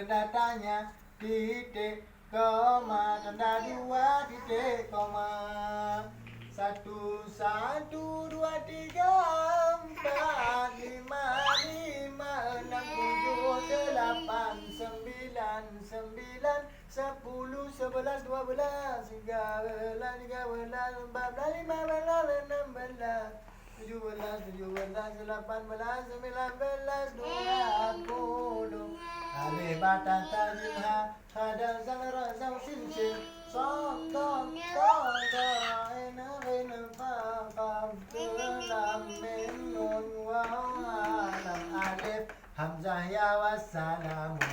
tanda tanya, titik koma, tanda dua, titik koma. 1, 1, 2, 3, 4, 5, 5, 6, 7, 8, 9, 9, 10, 11, 12, 13, 14, 15, 16, 17, 18, 19, 20. Alif bata ta jim ha da zal ra zau sin sin som dom dom da na ve na fa fa tu lam mim nun wa lam alif hamzah ya wassalamu